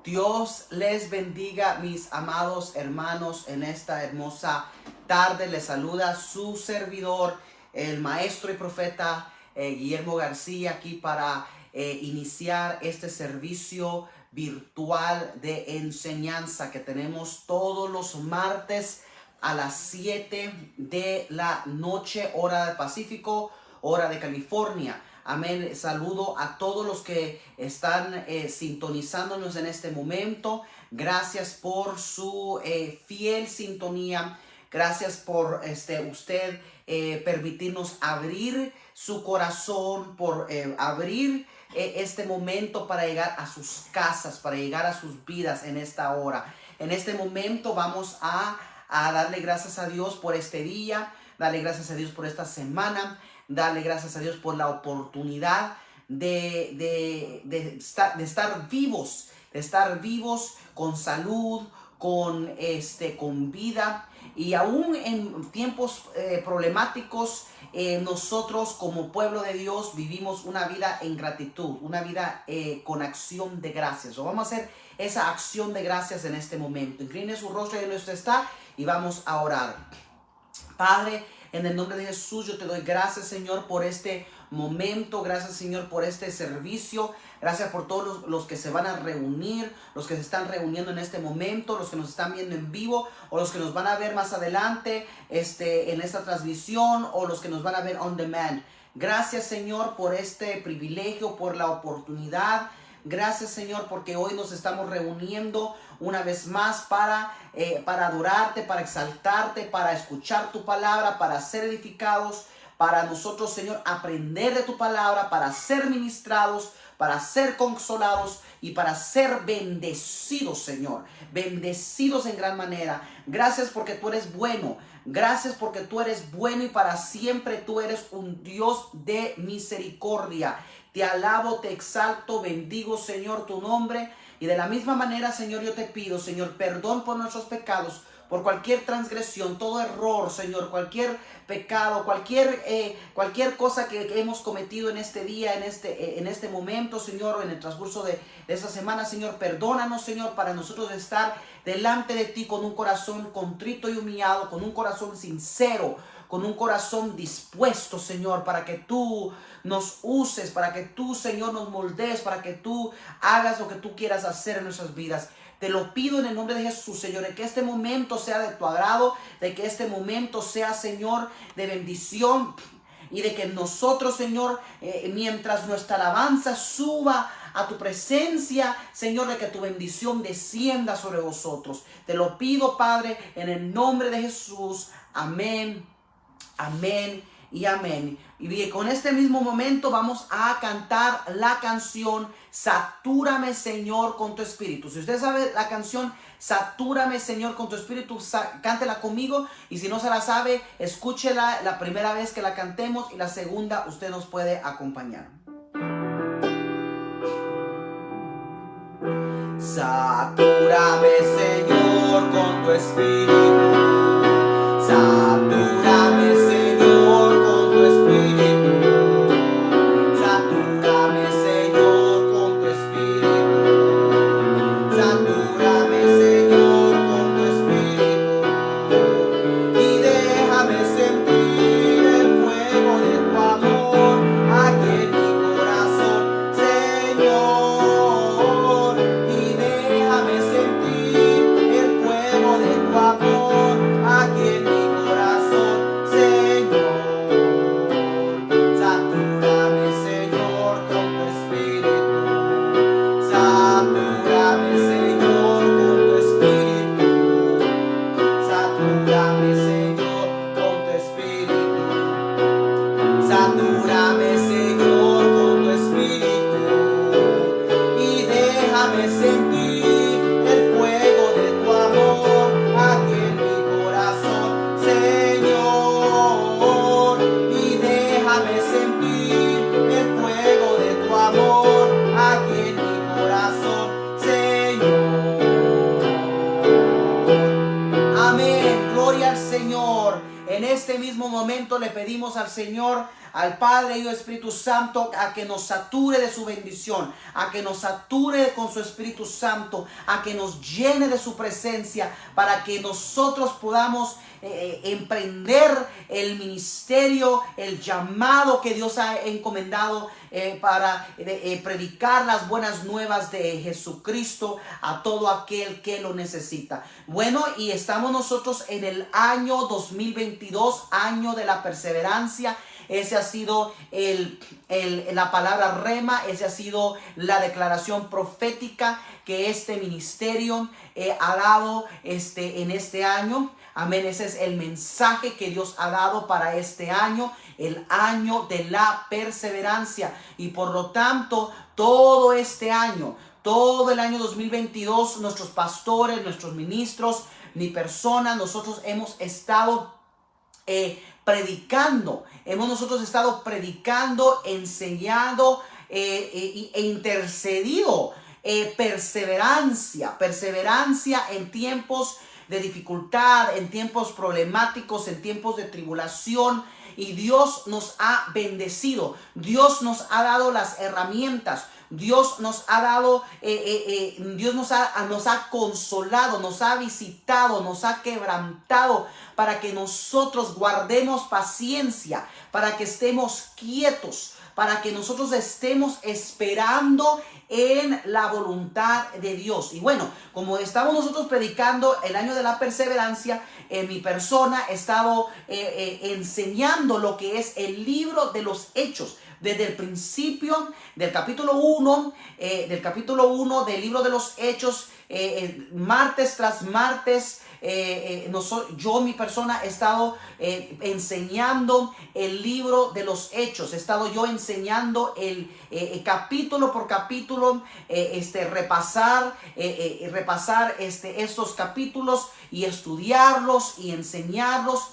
Dios les bendiga, mis amados hermanos, en esta hermosa tarde. Les saluda su servidor, el maestro y profeta Guillermo García, aquí para iniciar este servicio virtual de enseñanza que tenemos todos los martes a las 7 de la noche, hora del Pacífico, hora de California. Amén. Saludo a todos los que están sintonizándonos en este momento. Gracias por su fiel sintonía. Gracias por usted permitirnos abrir su corazón, por abrir este momento para llegar a sus casas, para llegar a sus vidas en esta hora. En este momento vamos a darle gracias a Dios por este día, darle gracias a Dios por esta semana, darle gracias a Dios por la oportunidad de estar vivos con salud, con vida. Y aún en tiempos problemáticos, nosotros como pueblo de Dios vivimos una vida en gratitud, una vida con acción de gracias. Vamos a hacer esa acción de gracias en este momento. Incline su rostro donde usted está y vamos a orar. Padre, en el nombre de Jesús, yo te doy gracias, Señor, por este momento. Gracias, Señor, por este servicio. Gracias por todos los que se van a reunir, los que se están reuniendo en este momento, los que nos están viendo en vivo o los que nos van a ver más adelante en esta transmisión o los que nos van a ver on demand. Gracias, Señor, por este privilegio, por la oportunidad. Gracias, Señor, porque hoy nos estamos reuniendo una vez más para adorarte, para exaltarte, para escuchar tu palabra, para ser edificados, para nosotros, Señor, aprender de tu palabra, para ser ministrados, para ser consolados y para ser bendecidos, Señor. Bendecidos en gran manera. Gracias porque tú eres bueno. Gracias porque tú eres bueno y para siempre tú eres un Dios de misericordia. Te alabo, te exalto, bendigo, Señor, tu nombre. Y de la misma manera, Señor, yo te pido, Señor, perdón por nuestros pecados, por cualquier transgresión, todo error, Señor, cualquier pecado, cualquier cosa que hemos cometido en este día, en este momento, Señor, o en el transcurso de esta semana, Señor. Perdónanos, Señor, para nosotros estar delante de ti con un corazón contrito y humillado, con un corazón sincero, con un corazón dispuesto, Señor, para que tú nos uses, para que tú, Señor, nos moldees, para que tú hagas lo que tú quieras hacer en nuestras vidas. Te lo pido en el nombre de Jesús, Señor, de que este momento sea de tu agrado, de que este momento sea, Señor, de bendición y de que nosotros, Señor, mientras nuestra alabanza suba a tu presencia, Señor, de que tu bendición descienda sobre vosotros. Te lo pido, Padre, en el nombre de Jesús. Amén. Amén y amén. Y bien, con este mismo momento vamos a cantar la canción Satúrame, Señor, con tu espíritu. Si usted sabe la canción Satúrame, Señor, con tu espíritu, cántela conmigo. Y si no se la sabe, escúchela la primera vez que la cantemos y la segunda usted nos puede acompañar. Satúrame, Señor, con tu espíritu. Satúrame, Señor, con tu espíritu. Satúrame, Señor, con tu espíritu. Satúrame, Señor, con tu espíritu. Y déjame sentir el fuego de tu amor aquí en mi corazón, Señor. Y déjame sentir el fuego de tu amor aquí en mi corazón, Señor. Satúrame, Señor, con tu espíritu. Satúrame, Señor, con tu espíritu. Satúrame, Señor, con tu espíritu. Satúrame, Señor, con tu espíritu. Y déjame sentir el fuego de tu amor aquí en mi corazón, Señor. Y déjame sentir el fuego de tu amor aquí en mi corazón, Señor. Amén. Gloria al Señor. En este mismo momento le pedimos al Señor al Padre, Hijo y Espíritu Santo a que nos sature de su bendición, a que nos sature con su Espíritu Santo, a que nos llene de su presencia, para que nosotros podamos emprender el ministerio, el llamado que Dios ha encomendado para predicar las buenas nuevas de Jesucristo a todo aquel que lo necesita. Bueno, y estamos nosotros en el año 2022, año de la perseverancia. Ese ha sido la palabra rema, esa ha sido la declaración profética que este ministerio ha dado en este año. Amén, ese es el mensaje que Dios ha dado para este año, el año de la perseverancia. Y por lo tanto, todo este año, todo el año 2022, nuestros pastores, nuestros ministros, mi persona, nosotros hemos estado predicando, enseñando e intercedido perseverancia en tiempos de dificultad, en tiempos problemáticos, en tiempos de tribulación. Y Dios nos ha bendecido, Dios nos ha dado las herramientas, Dios nos ha dado, Dios nos ha consolado, nos ha visitado, nos ha quebrantado, para que nosotros guardemos paciencia, para que estemos quietos, para que nosotros estemos esperando en la voluntad de Dios. Y bueno, como estamos nosotros predicando el año de la perseverancia, en mi persona he estado enseñando lo que es el libro de los Hechos. Desde el principio del capítulo 1, del libro de los Hechos, martes tras martes, yo, mi persona, he estado enseñando el libro de los Hechos. He estado yo enseñando el capítulo por capítulo, repasar estos capítulos y estudiarlos y enseñarlos,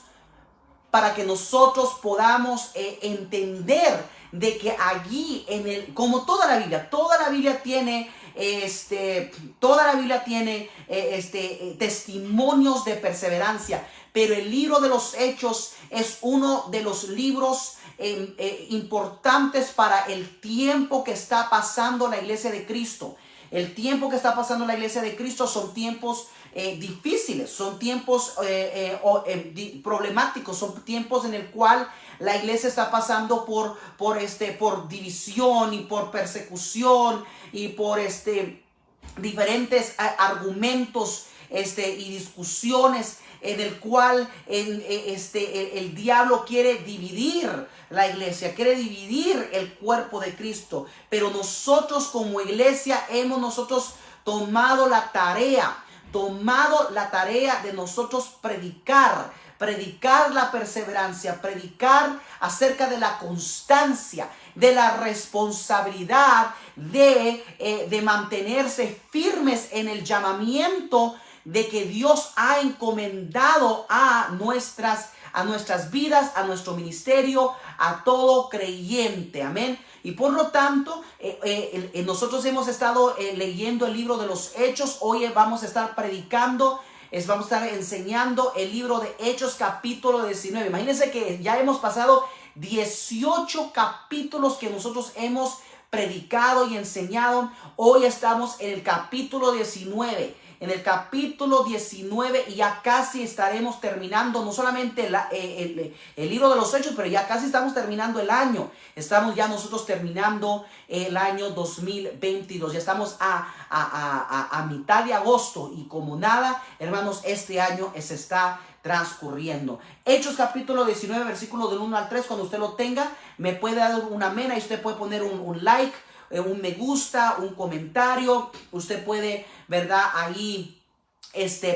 para que nosotros podamos entender de que allí, como toda la Biblia tiene testimonios de perseverancia, pero el libro de los Hechos es uno de los libros importantes para el tiempo que está pasando la iglesia de Cristo. El tiempo que está pasando la iglesia de Cristo son tiempos difíciles, son tiempos problemáticos, son tiempos en el cual la iglesia está pasando por división y por persecución y por diferentes argumentos y discusiones, en el cual el diablo quiere dividir la iglesia, quiere dividir el cuerpo de Cristo. Pero nosotros como iglesia nosotros tomado la tarea de nosotros predicar la perseverancia, predicar acerca de la constancia, de la responsabilidad de mantenerse firmes en el llamamiento de que Dios ha encomendado a nuestras vidas, a nuestro ministerio, a todo creyente. Amén. Y por lo tanto, nosotros hemos estado leyendo el libro de los Hechos. Hoy vamos a estar predicando, vamos a estar enseñando el libro de Hechos, capítulo 19. Imagínense que ya hemos pasado 18 capítulos que nosotros hemos predicado y enseñado. Hoy estamos en el capítulo 19. Y ya casi estaremos terminando no solamente el libro de los Hechos, pero ya casi estamos terminando el año. Estamos ya nosotros terminando el año 2022. Ya estamos a mitad de agosto, y como nada, hermanos, este año se está transcurriendo. Hechos capítulo 19, versículo del 1 al 3. Cuando usted lo tenga, me puede dar una amén. Ahí usted puede poner un like, un me gusta, un comentario. Usted puede, ¿verdad?, ahí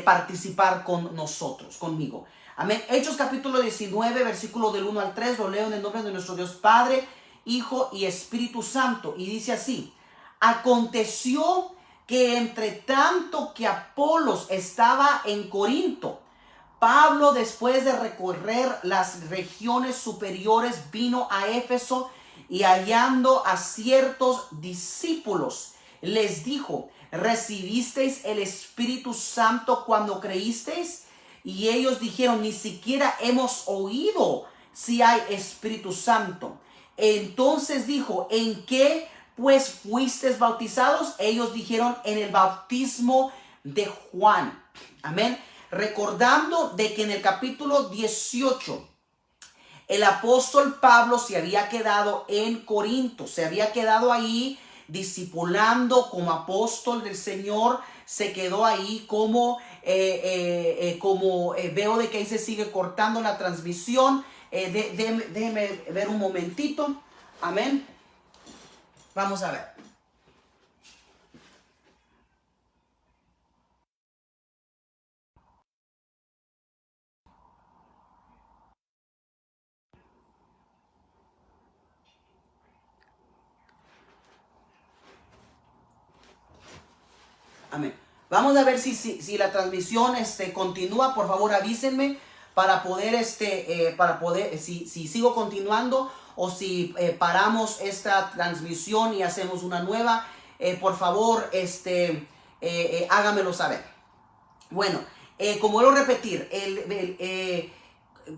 participar con nosotros, conmigo. Amén. Hechos capítulo 19, versículo del 1 al 3. Lo leo en el nombre de nuestro Dios Padre, Hijo y Espíritu Santo. Y dice así: aconteció que entre tanto que Apolos estaba en Corinto, Pablo, después de recorrer las regiones superiores, vino a Éfeso, y hallando a ciertos discípulos, les dijo: ¿recibisteis el Espíritu Santo cuando creísteis? Y ellos dijeron: ni siquiera hemos oído si hay Espíritu Santo. Entonces dijo, ¿en qué pues fuisteis bautizados? Ellos dijeron, en el bautismo de Juan. Amén. Recordando de que en el capítulo 18, el apóstol Pablo se había quedado en Corinto, se había quedado ahí discipulando como apóstol del Señor, se quedó ahí como veo de que ahí se sigue cortando la transmisión. Déjeme ver un momentito. Amén. Vamos a ver. Amén. Vamos a ver si la transmisión continúa. Por favor, avísenme para poder, si sigo continuando o si paramos esta transmisión y hacemos una nueva. Por favor, hágamelo saber. Bueno, como vuelvo a repetir,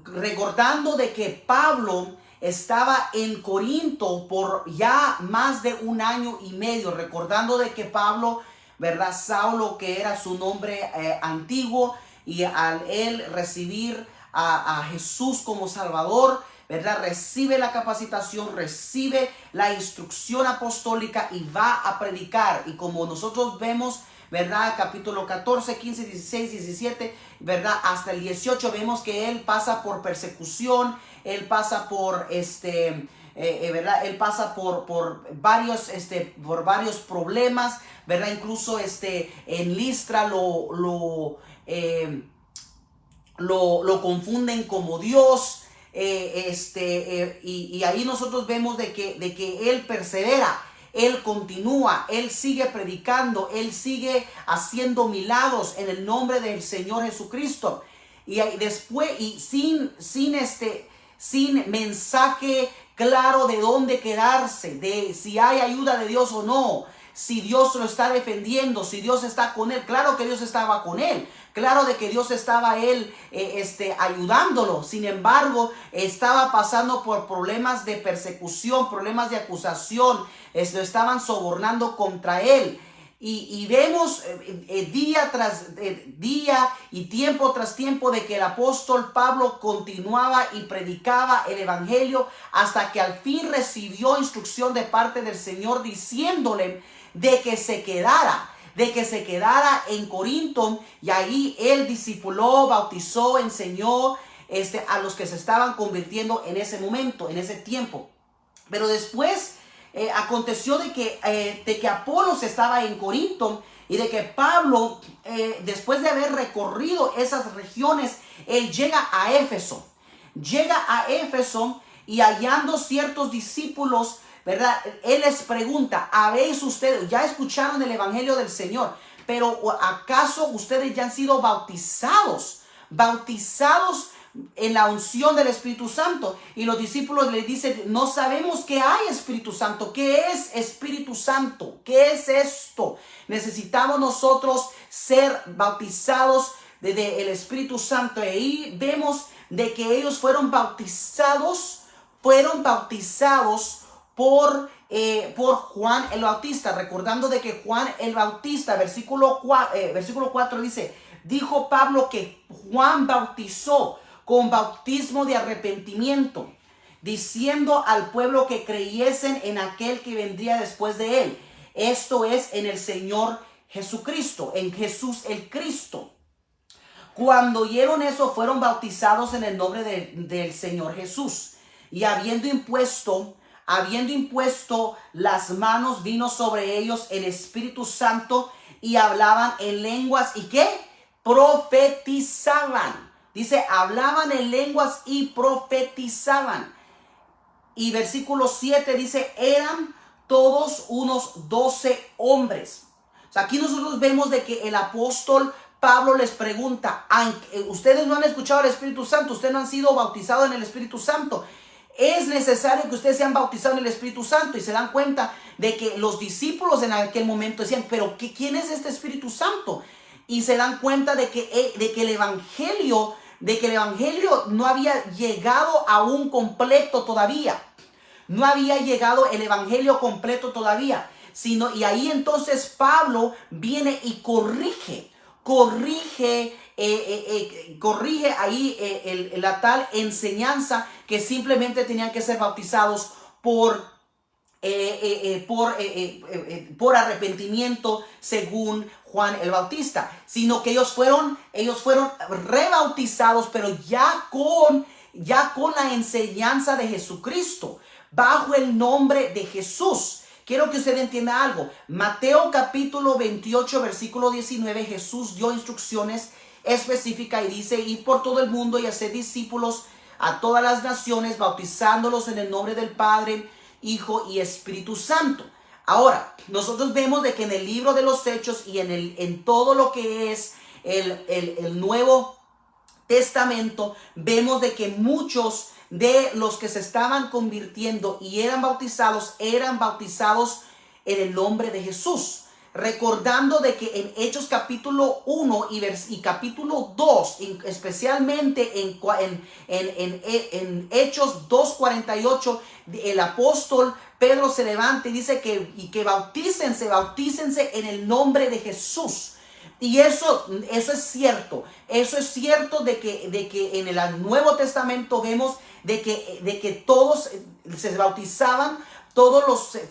recordando de que Pablo estaba en Corinto por ya más de 1 año y medio, recordando de que Pablo, ¿verdad? Saulo, que era su nombre antiguo, y al él recibir a Jesús como Salvador, ¿verdad? Recibe la capacitación, recibe la instrucción apostólica y va a predicar. Y como nosotros vemos, ¿verdad? Capítulo 14, 15, 16, 17, ¿verdad? Hasta el 18 vemos que él pasa por persecución, él pasa por ¿verdad? Él pasa por varios problemas, ¿verdad? Incluso en Listra lo confunden como Dios. Y ahí nosotros vemos de que él persevera, él continúa, él sigue predicando, él sigue haciendo milagros en el nombre del Señor Jesucristo. Y después, y sin mensaje claro de dónde quedarse, de si hay ayuda de Dios o no, si Dios lo está defendiendo, si Dios está con él. Claro que Dios estaba con él, claro de que Dios estaba ayudándolo. Sin embargo, estaba pasando por problemas de persecución, problemas de acusación. Lo estaban sobornando contra él. Y vemos día tras día y tiempo tras tiempo de que el apóstol Pablo continuaba y predicaba el evangelio hasta que al fin recibió instrucción de parte del Señor diciéndole de que se quedara en Corinto, y ahí él discipuló, bautizó, enseñó a los que se estaban convirtiendo en ese momento, en ese tiempo. Pero después aconteció de que Apolos estaba en Corinto y de que Pablo, después de haber recorrido esas regiones, él llega a Éfeso. Y hallando ciertos discípulos, ¿verdad? Él les pregunta, ¿habéis ustedes, ya escucharon el evangelio del Señor, pero acaso ustedes ya han sido bautizados en la unción del Espíritu Santo? Y los discípulos le dicen, no sabemos qué hay Espíritu Santo. ¿Qué es Espíritu Santo? ¿Qué es esto? Necesitamos nosotros ser bautizados del Espíritu Santo. Y ahí vemos de que ellos fueron bautizados por Juan el Bautista, recordando de que Juan el Bautista, versículo 4 dice, dijo Pablo que Juan bautizó con bautismo de arrepentimiento, diciendo al pueblo que creyesen en aquel que vendría después de él, esto es, en el Señor Jesucristo, en Jesús el Cristo. Cuando oyeron eso, fueron bautizados en el nombre del Señor Jesús, y habiendo impuesto las manos, vino sobre ellos el Espíritu Santo, y hablaban en lenguas. ¿Y qué? Profetizaban. Dice, hablaban en lenguas y profetizaban. Y versículo 7 dice, eran todos unos 12 hombres. O sea, aquí nosotros vemos de que el apóstol Pablo les pregunta, ustedes no han escuchado el Espíritu Santo, ustedes no han sido bautizados en el Espíritu Santo. Es necesario que ustedes sean bautizados en el Espíritu Santo. Y se dan cuenta de que los discípulos en aquel momento decían, pero ¿quién es este Espíritu Santo? Y se dan cuenta de que el evangelio no había llegado a un completo todavía. No había llegado el evangelio completo todavía. Y ahí entonces Pablo viene y corrige ahí la tal enseñanza que simplemente tenían que ser bautizados por arrepentimiento según Juan el Bautista, sino que ellos fueron rebautizados, pero ya con la enseñanza de Jesucristo, bajo el nombre de Jesús. Quiero que usted entienda algo. Mateo capítulo 28, versículo 19, Jesús dio instrucciones específicas y dice: ir por todo el mundo y hacer discípulos a todas las naciones, bautizándolos en el nombre del Padre, Hijo y Espíritu Santo. Ahora, nosotros vemos de que en el libro de los Hechos y en todo lo que es el Nuevo Testamento, vemos de que muchos de los que se estaban convirtiendo y eran bautizados en el nombre de Jesús. Recordando de que en Hechos capítulo 1 y capítulo 2, especialmente en Hechos 2:48, el apóstol Pedro se levanta y dice que bautícense en el nombre de Jesús. Y eso es cierto. Eso es cierto de que en el Nuevo Testamento vemos de que todos se bautizaban.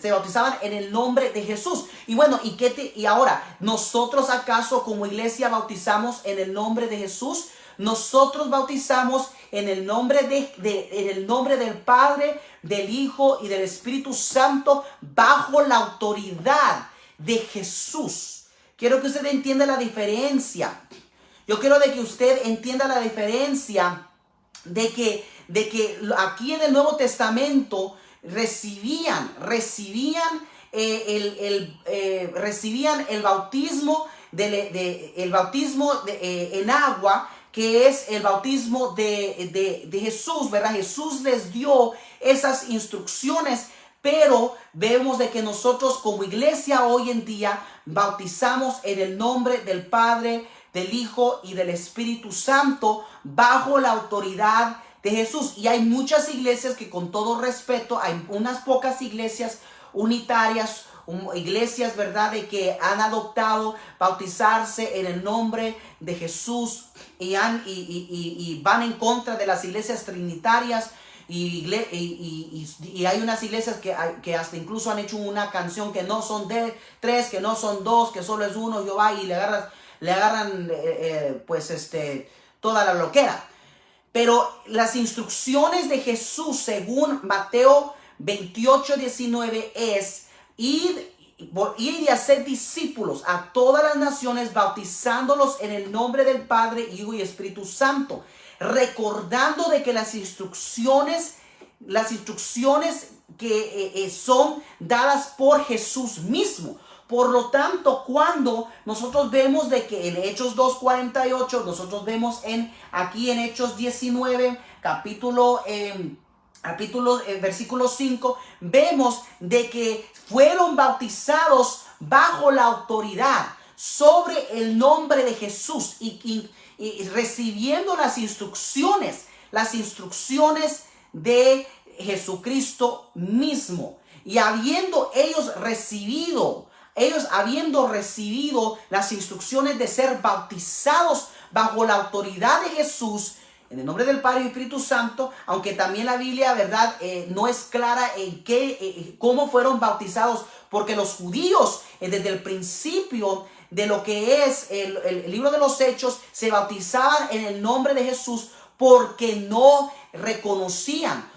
Se bautizaban en el nombre de Jesús. Y bueno, y ahora, ¿nosotros acaso como iglesia bautizamos en el nombre de Jesús? Nosotros bautizamos en el nombre del Padre, del Hijo y del Espíritu Santo, bajo la autoridad de Jesús. Quiero que usted entienda la diferencia. Yo quiero de que usted entienda la diferencia de que aquí en el Nuevo Testamento recibían el bautismo en agua, que es el bautismo de Jesús, ¿verdad? Jesús les dio esas instrucciones, pero vemos de que nosotros como iglesia hoy en día bautizamos en el nombre del Padre, del Hijo y del Espíritu Santo, bajo la autoridad de Jesús. Y hay muchas iglesias que, con todo respeto, hay unas pocas iglesias unitarias, iglesias, ¿verdad?, de que han adoptado bautizarse en el nombre de Jesús y van en contra de las iglesias trinitarias. Y hay unas iglesias que hasta incluso han hecho una canción que no son de tres, que no son dos, que solo es uno, Jehová, y le agarran toda la loquera. Pero las instrucciones de Jesús, según Mateo 28:19, es ir y hacer discípulos a todas las naciones, bautizándolos en el nombre del Padre, Hijo y Espíritu Santo, recordando de que las instrucciones que son dadas por Jesús mismo. Por lo tanto, cuando nosotros vemos de que en Hechos 2:48, nosotros vemos aquí en Hechos 19, versículo 5, vemos de que fueron bautizados bajo la autoridad sobre el nombre de Jesús y recibiendo las instrucciones de Jesucristo mismo. Y habiendo recibido las instrucciones de ser bautizados bajo la autoridad de Jesús, en el nombre del Padre y Espíritu Santo, aunque también la Biblia, ¿verdad?, no es clara en cómo fueron bautizados, porque los judíos, desde el principio de lo que es el libro de los Hechos, se bautizaban en el nombre de Jesús porque no reconocían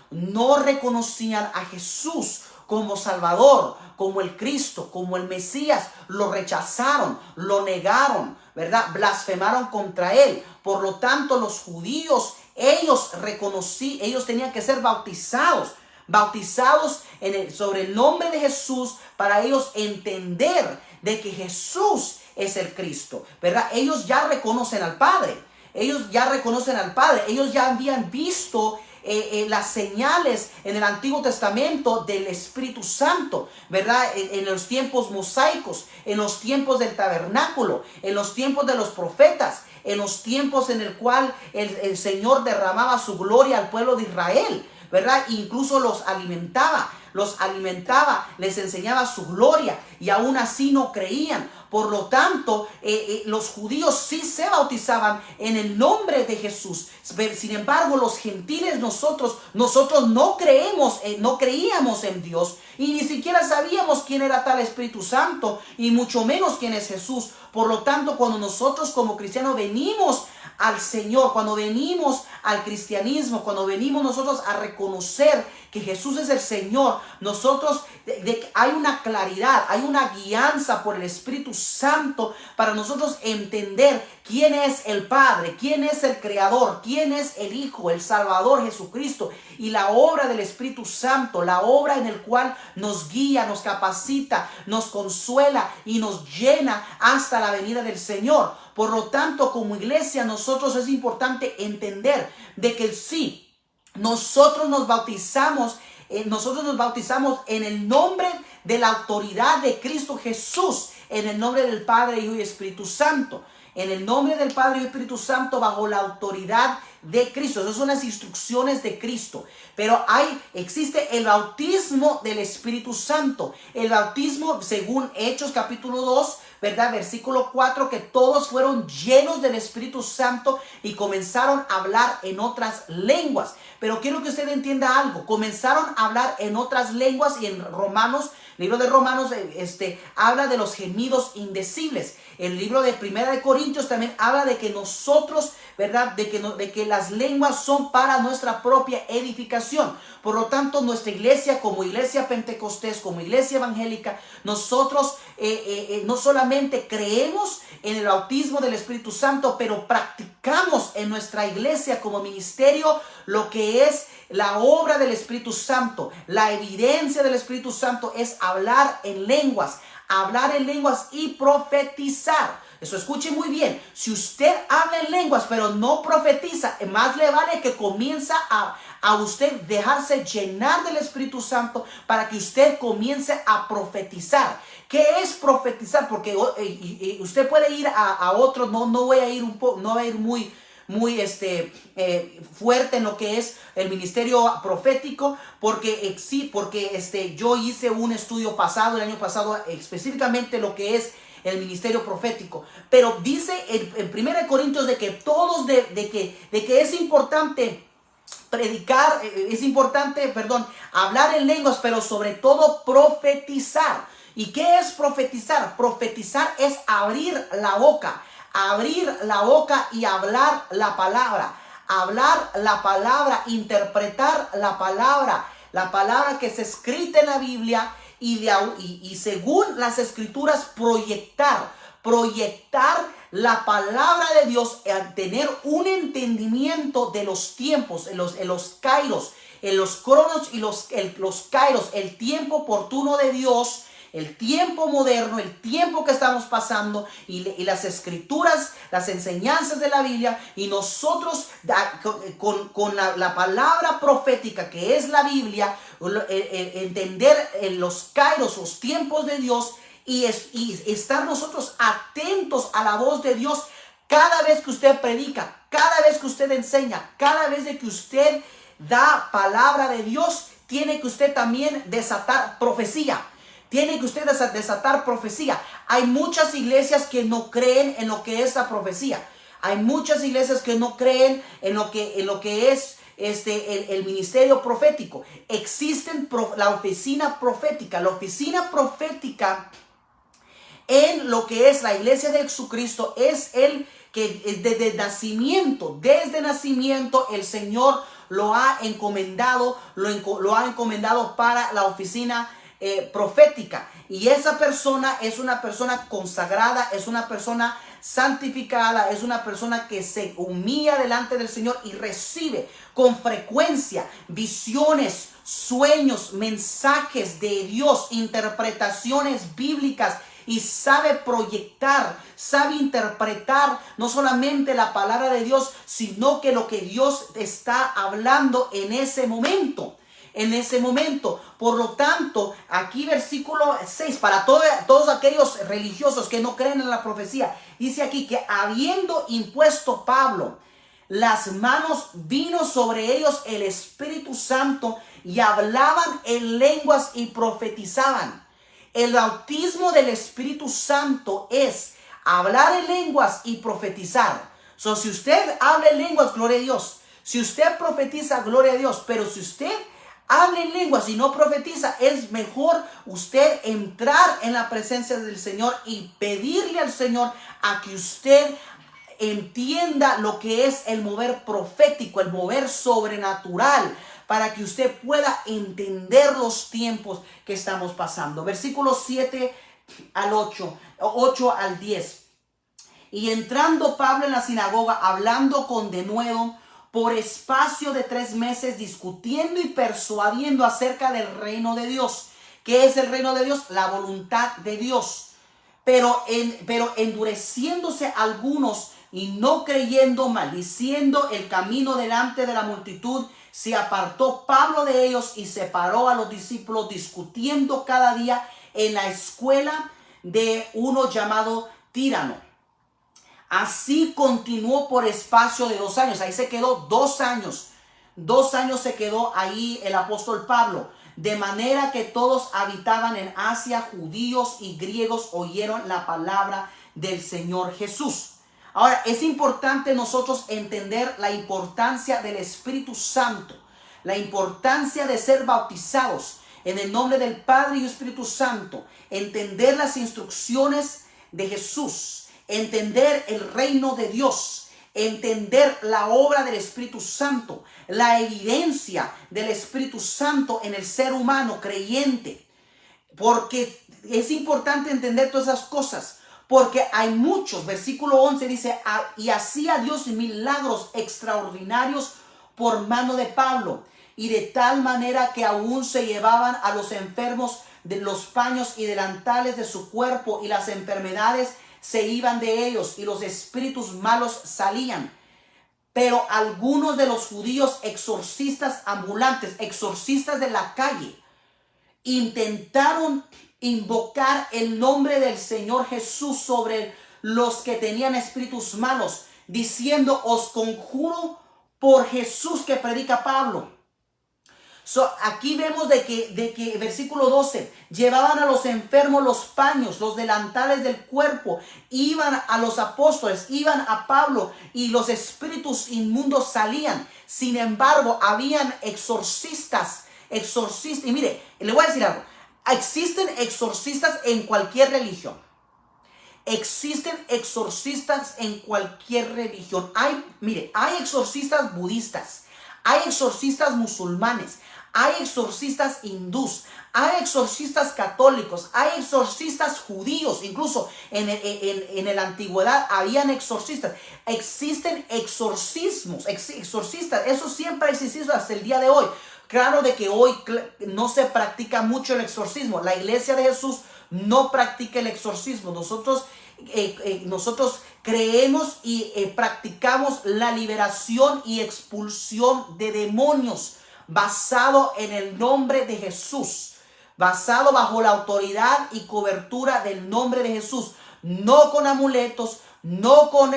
a Jesús como Salvador, como el Cristo, como el Mesías. Lo rechazaron, lo negaron, ¿verdad? Blasfemaron contra él. Por lo tanto, los judíos, ellos tenían que ser bautizados sobre el nombre de Jesús, para ellos entender de que Jesús es el Cristo, ¿verdad? Ellos ya reconocen al Padre. Ellos ya habían visto las señales en el Antiguo Testamento del Espíritu Santo, ¿verdad? En los tiempos mosaicos, en los tiempos del tabernáculo, en los tiempos de los profetas, en los tiempos en el cual el Señor derramaba su gloria al pueblo de Israel. ¿verdad? Incluso los alimentaba, les enseñaba su gloria y aún así no creían. Por lo tanto, los judíos sí se bautizaban en el nombre de Jesús. Sin embargo, los gentiles, nosotros no creíamos en Dios y ni siquiera sabíamos quién era tal Espíritu Santo y mucho menos quién es Jesús. Por lo tanto, cuando nosotros como cristianos venimos al Señor, cuando venimos al cristianismo, cuando venimos nosotros a reconocer que Jesús es el Señor, nosotros hay una claridad, hay una guianza por el Espíritu Santo para nosotros entender quién es el Padre, quién es el Creador, quién es el Hijo, el Salvador Jesucristo, y la obra del Espíritu Santo, la obra en el cual nos guía, nos capacita, nos consuela y nos llena hasta la venida del Señor. Por lo tanto, como iglesia, nosotros es importante entender de que sí, nosotros nos bautizamos en el nombre de la autoridad de Cristo Jesús, en el nombre del Padre, Hijo y Espíritu Santo. En el nombre del Padre y Espíritu Santo, bajo la autoridad de Cristo. Esas son las instrucciones de Cristo. Pero existe el bautismo del Espíritu Santo. El bautismo, según Hechos capítulo 2, ¿verdad? Versículo 4, que todos fueron llenos del Espíritu Santo y comenzaron a hablar en otras lenguas. Pero quiero que usted entienda algo. Comenzaron a hablar en otras lenguas, y en Romanos, el libro de Romanos habla de los gemidos indecibles. El libro de Primera de Corintios también habla de que nosotros, ¿verdad? De que las lenguas son para nuestra propia edificación. Por lo tanto, nuestra iglesia, como iglesia pentecostés, como iglesia evangélica, nosotros no solamente creemos en el bautismo del Espíritu Santo, pero practicamos en nuestra iglesia como ministerio lo que es la obra del Espíritu Santo. La evidencia del Espíritu Santo es hablar en lenguas y profetizar. Eso, escuche muy bien. Si usted habla en lenguas pero no profetiza, más le vale que comienza a usted dejarse llenar del Espíritu Santo para que usted comience a profetizar. ¿Qué es profetizar? Porque usted puede ir a otro, no voy a ir muy fuerte en lo que es el ministerio profético, porque yo hice un estudio el año pasado, específicamente lo que es el ministerio profético. Pero dice en 1 Corintios de que es importante predicar, hablar en lenguas, pero sobre todo profetizar. ¿Y qué es profetizar? Profetizar es abrir la boca y hablar la palabra, interpretar la palabra que se escrita en la Biblia, y según las escrituras proyectar la palabra de Dios, tener un entendimiento de los tiempos, en los kairos, en los cronos y los kairos, el tiempo oportuno de Dios, el tiempo moderno, el tiempo que estamos pasando, y las escrituras, las enseñanzas de la Biblia, y nosotros con la palabra profética que es la Biblia, entender los kairos, los tiempos de Dios, y estar nosotros atentos a la voz de Dios cada vez que usted predica, cada vez que usted enseña, cada vez que usted da palabra de Dios. Tiene que usted también desatar profecía. Hay muchas iglesias que no creen en lo que es la profecía. Hay muchas iglesias que no creen en lo que es el ministerio profético. Existen la oficina profética. La oficina profética en lo que es la iglesia de Jesucristo es el que desde nacimiento el Señor lo ha encomendado para la oficina profética. Y esa persona es una persona consagrada, es una persona santificada, es una persona que se humilla delante del Señor y recibe con frecuencia visiones, sueños, mensajes de Dios, interpretaciones bíblicas, y sabe proyectar, sabe interpretar no solamente la palabra de Dios, sino que lo que Dios está hablando en ese momento. Por lo tanto, aquí versículo 6, para todos aquellos religiosos que no creen en la profecía, dice aquí que habiendo impuesto Pablo las manos, vino sobre ellos el Espíritu Santo y hablaban en lenguas y profetizaban. El bautismo del Espíritu Santo es hablar en lenguas y profetizar. Si usted habla en lenguas, gloria a Dios. Si usted profetiza, gloria a Dios. Pero si usted habla en lenguas y no profetiza, es mejor usted entrar en la presencia del Señor y pedirle al Señor a que usted entienda lo que es el mover profético, el mover sobrenatural, para que usted pueda entender los tiempos que estamos pasando. Versículos 7 al 8 al 10. Y entrando Pablo en la sinagoga, hablando con denuedo, por espacio de 3 meses, discutiendo y persuadiendo acerca del reino de Dios. ¿Qué es el reino de Dios? La voluntad de Dios. Pero endureciéndose algunos y no creyendo, maldiciendo el camino delante de la multitud, se apartó Pablo de ellos y separó a los discípulos, discutiendo cada día en la escuela de uno llamado Tirano. Así continuó por espacio de 2 años. Ahí se quedó 2 años. 2 años se quedó ahí el apóstol Pablo. De manera que todos habitaban en Asia, judíos y griegos, oyeron la palabra del Señor Jesús. Ahora, es importante nosotros entender la importancia del Espíritu Santo. La importancia de ser bautizados en el nombre del Padre y Espíritu Santo. Entender las instrucciones de Jesús. Entender el reino de Dios, entender la obra del Espíritu Santo, la evidencia del Espíritu Santo en el ser humano creyente. Porque es importante entender todas esas cosas, porque hay muchos, versículo 11 dice, y hacía Dios milagros extraordinarios por mano de Pablo, y de tal manera que aún se llevaban a los enfermos de los paños y delantales de su cuerpo, y las enfermedades se iban de ellos y los espíritus malos salían. Pero algunos de los judíos exorcistas ambulantes, exorcistas de la calle, intentaron invocar el nombre del Señor Jesús sobre los que tenían espíritus malos, diciendo, os conjuro por Jesús que predica Pablo. Aquí vemos de que versículo 12, llevaban a los enfermos los paños, los delantales del cuerpo, iban a los apóstoles, iban a Pablo y los espíritus inmundos salían. Sin embargo, habían exorcistas, y mire, le voy a decir algo, existen exorcistas en cualquier religión. Existen exorcistas en cualquier religión. Hay exorcistas budistas, hay exorcistas musulmanes, hay exorcistas hindús, hay exorcistas católicos, hay exorcistas judíos, incluso en la antigüedad habían exorcistas. Existen exorcistas, eso siempre ha existido hasta el día de hoy. Claro de que hoy no se practica mucho el exorcismo. La iglesia de Jesús no practica el exorcismo. Nosotros creemos y practicamos la liberación y expulsión de demonios basado en el nombre de Jesús, basado bajo la autoridad y cobertura del nombre de Jesús, no con amuletos, no con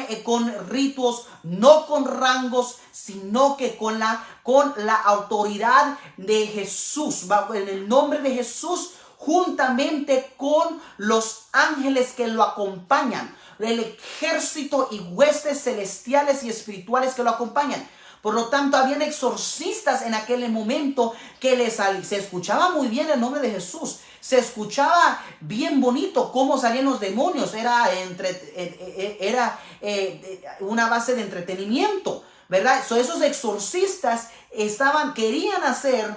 ritos, no con rangos, sino que con la autoridad de Jesús, en el nombre de Jesús, juntamente con los ángeles que lo acompañan, el ejército y huestes celestiales y espirituales que lo acompañan. Por lo tanto, habían exorcistas en aquel momento que se escuchaba muy bien el nombre de Jesús. Se escuchaba bien bonito cómo salían los demonios. Era una base de entretenimiento, ¿verdad? Esos exorcistas querían hacer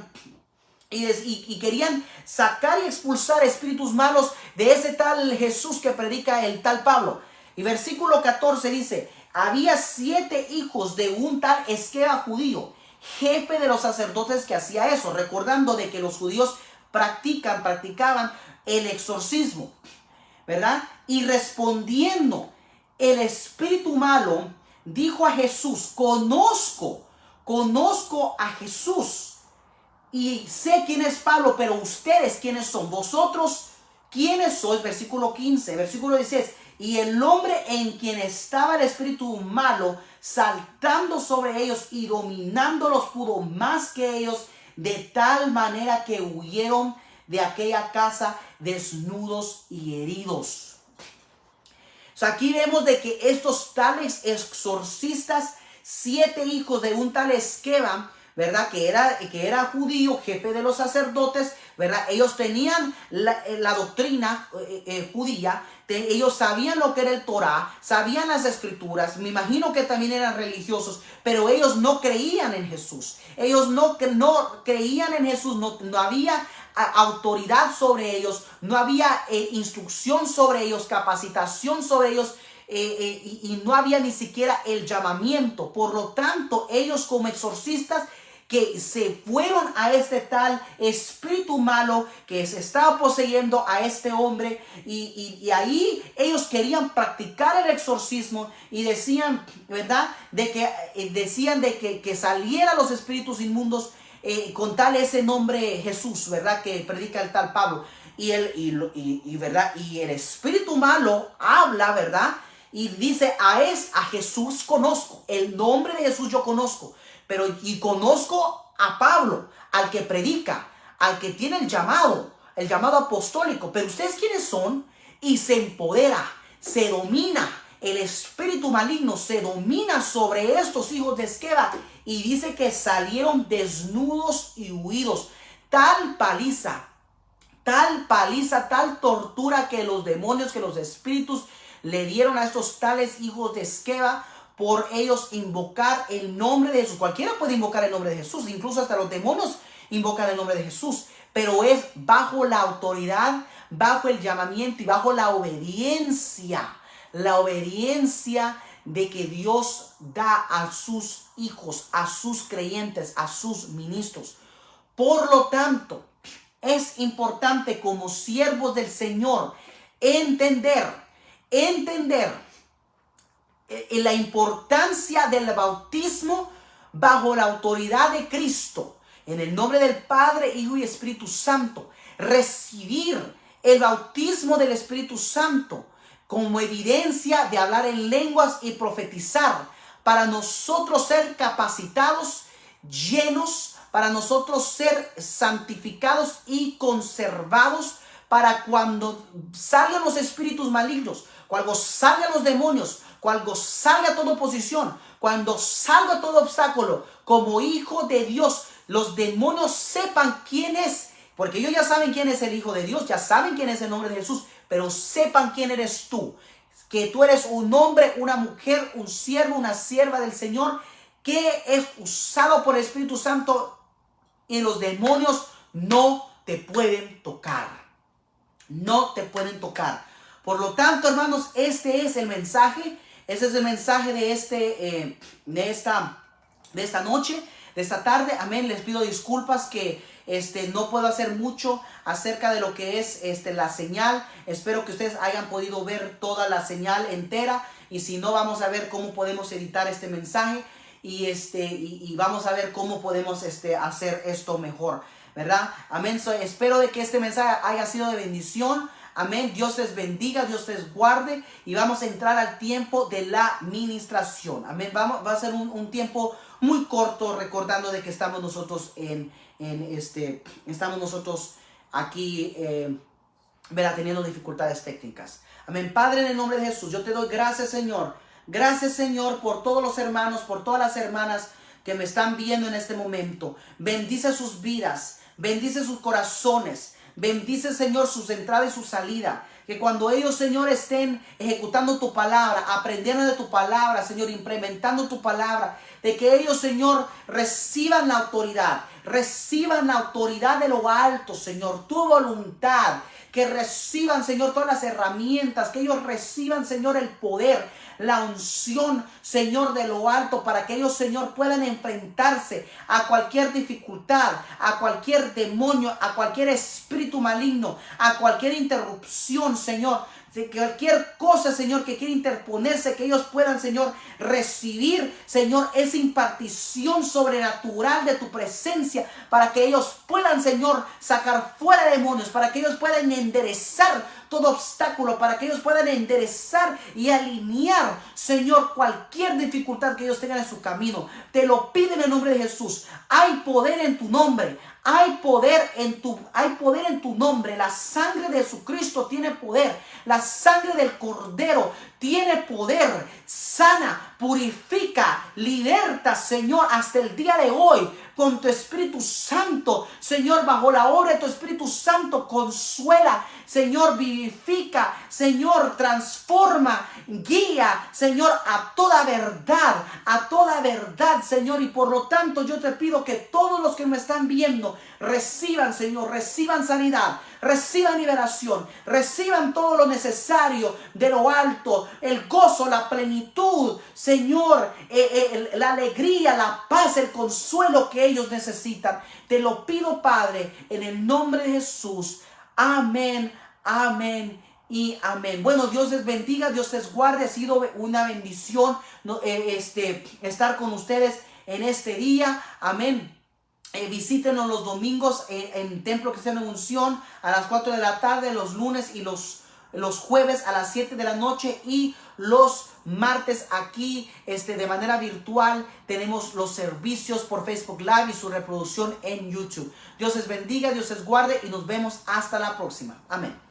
y querían sacar y expulsar espíritus malos de ese tal Jesús que predica el tal Pablo. Y versículo 14 dice, había 7 hijos de un tal Esqueva judío, jefe de los sacerdotes, que hacía eso, recordando de que los judíos practicaban el exorcismo, ¿verdad? Y respondiendo, el espíritu malo dijo a Jesús, conozco a Jesús y sé quién es Pablo, pero ustedes quiénes son, vosotros quiénes sois. Versículo 15, versículo 16, Y el hombre en quien estaba el espíritu malo, saltando sobre ellos y dominándolos, pudo más que ellos, de tal manera que huyeron de aquella casa desnudos y heridos. O sea, aquí vemos de que estos tales exorcistas, 7 hijos de un tal Esqueva, ¿verdad? Que era judío, jefe de los sacerdotes, ¿verdad? Ellos tenían la doctrina judía, ellos sabían lo que era el Torah, sabían las escrituras, me imagino que también eran religiosos, pero ellos no creían en Jesús. Ellos no creían en Jesús, no había autoridad sobre ellos, no había instrucción sobre ellos, capacitación sobre ellos, y no había ni siquiera el llamamiento. Por lo tanto, ellos como exorcistas que se fueron a este tal espíritu malo que se estaba poseyendo a este hombre, y ahí ellos querían practicar el exorcismo y decían, ¿verdad? Decían que saliera los espíritus inmundos con tal ese nombre Jesús, ¿verdad? Que predica el tal Pablo. ¿Verdad? Y el espíritu malo habla, ¿verdad? Y dice, a Jesús conozco, el nombre de Jesús yo conozco, y conozco a Pablo, al que predica, al que tiene el llamado apostólico, pero ustedes quiénes son, y se empodera, se domina, el espíritu maligno se domina sobre estos hijos de Esqueva, y dice que salieron desnudos y huidos. Tal paliza, tal tortura que los demonios, que los espíritus le dieron a estos tales hijos de Esqueva por ellos invocar el nombre de Jesús. Cualquiera puede invocar el nombre de Jesús, incluso hasta los demonios invocan el nombre de Jesús, pero es bajo la autoridad, bajo el llamamiento y bajo la obediencia de que Dios da a sus hijos, a sus creyentes, a sus ministros. Por lo tanto, es importante como siervos del Señor entender la importancia del bautismo bajo la autoridad de Cristo, en el nombre del Padre, Hijo y Espíritu Santo. Recibir el bautismo del Espíritu Santo como evidencia de hablar en lenguas y profetizar, para nosotros ser capacitados, llenos, para nosotros ser santificados y conservados, para cuando salgan los espíritus malignos, cuando salgan los demonios, cuando salga toda oposición, cuando salga todo obstáculo, como hijo de Dios, los demonios sepan quién es, porque ellos ya saben quién es el Hijo de Dios, ya saben quién es el nombre de Jesús, pero sepan quién eres tú, que tú eres un hombre, una mujer, un siervo, una sierva del Señor, que es usado por el Espíritu Santo, y los demonios no te pueden tocar. No te pueden tocar. Por lo tanto, hermanos, este es el mensaje. Este es el mensaje de esta noche, de esta tarde. Amén. Les pido disculpas que no puedo hacer mucho acerca de lo que es la señal. Espero que ustedes hayan podido ver toda la señal entera. Y si no, vamos a ver cómo podemos editar este mensaje. Y vamos a ver cómo podemos hacer esto mejor, ¿verdad? Amén. Espero de que este mensaje haya sido de bendición. Amén. Dios les bendiga, Dios les guarde, y vamos a entrar al tiempo de la ministración. Amén. Va a ser un tiempo muy corto, recordando de que estamos nosotros estamos nosotros aquí, ¿verdad? Teniendo dificultades técnicas. Amén. Padre, en el nombre de Jesús, yo te doy gracias, Señor. Gracias, Señor, por todos los hermanos, por todas las hermanas que me están viendo en este momento. Bendice sus vidas, bendice sus corazones, bendice, Señor, sus entradas y su salida. Que cuando ellos, Señor, estén ejecutando tu palabra, aprendiendo de tu palabra, Señor, implementando tu palabra, de que ellos, Señor, reciban la autoridad de lo alto, Señor, tu voluntad. Que reciban, Señor, todas las herramientas, que ellos reciban, Señor, el poder, la unción, Señor, de lo alto, para que ellos, Señor, puedan enfrentarse a cualquier dificultad, a cualquier demonio, a cualquier espíritu espíritu maligno, a cualquier interrupción, Señor, de cualquier cosa, Señor, que quiera interponerse, que ellos puedan, Señor, recibir, Señor, esa impartición sobrenatural de tu presencia, para que ellos puedan, Señor, sacar fuera demonios, para que ellos puedan enderezar todo obstáculo, para que ellos puedan enderezar y alinear, Señor, cualquier dificultad que ellos tengan en su camino. Te lo pido en el nombre de Jesús. Hay poder en tu nombre. Hay poder en tu nombre. La sangre de Jesucristo tiene poder. La sangre del Cordero tiene poder. Sana, purifica, liberta, Señor, hasta el día de hoy. Con tu Espíritu Santo, Señor, bajo la obra de tu Espíritu Santo, consuela, Señor, vivifica, Señor, transforma, guía, Señor, a toda verdad, Señor. Y por lo tanto yo te pido que todos los que me están viendo reciban, Señor, reciban sanidad, reciban liberación, reciban todo lo necesario de lo alto, el gozo, la plenitud, Señor, la alegría, la paz, el consuelo que ellos necesitan. Te lo pido, Padre, en el nombre de Jesús. Amén, amén y amén. Bueno, Dios les bendiga, Dios les guarde. Ha sido una bendición estar con ustedes en este día. Amén. Visítenos los domingos en Templo Cristiano de Unción a las 4 de la tarde, los lunes y los jueves a las 7 de la noche, y los martes aquí de manera virtual tenemos los servicios por Facebook Live y su reproducción en YouTube. Dios les bendiga, Dios les guarde y nos vemos hasta la próxima. Amén.